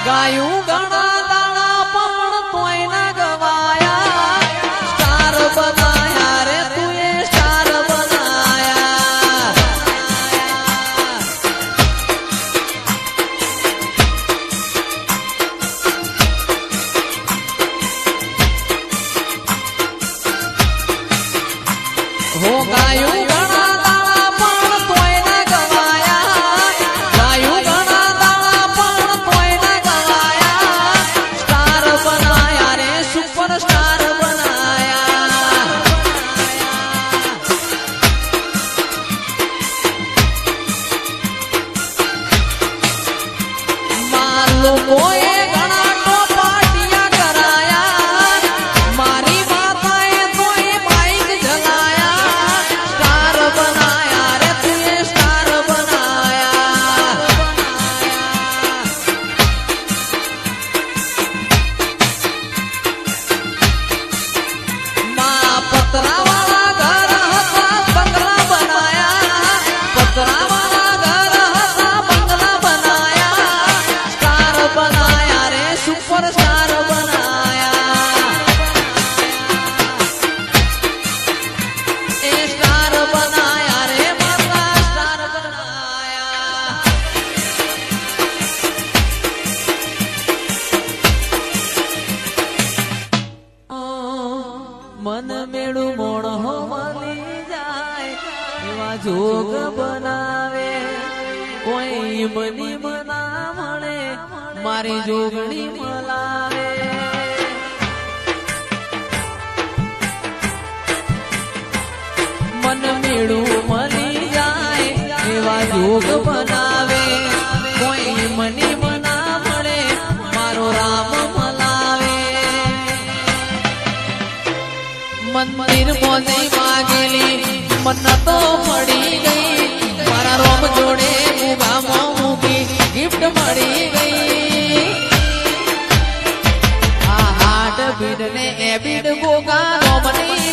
ગાયું ઘણા દાણા પણ તોય ના ગવાયા સ્ટાર બનાયા રે તુએ સ્ટાર બનાયા હો ગાયું ઘણા દાણા પણ તોય ના ગવાયા ગાયું ઘણા દાણા પણ તોય ના ગવાયા સ્ટાર બનાયા રે સુપર સ્ટાર બનાયા માર લોકોએ ઘણા ટોપાટિયા કરાયા મારી માતાએ તોય બાઈક જલાયા સ્ટાર બનાયા રે તુએ સ્ટાર બનાયા માં પતરાવાળા ઘર હતા બંગલા બનાયા પતરાવાળા ઘર હતા બંગલા બનાયા સ્ટાર બનાયા રે સુપર સ્ટાર બનાયા એ સ્ટાર બનાયા રે માતા સ્ટાર બનાયા મન મેળું મોણ હો મળી જાય એવા જોગ બનાવે કોઈ મની મના મળે મારી જોગણી મલાવે મન મેળું મળી જાય એવા જોગ બનાવે કોઈ મની મના મળે મારો રામ મલાવે મંદિર મોજે માગેલી મન્નતો મળી ગઈ મારા રોમ જોડે મુગામાં મૂકી ગિફ્ટ મળી ગઈ આ હાડ ભીડ ને એ ભીડ ગોગા રોમની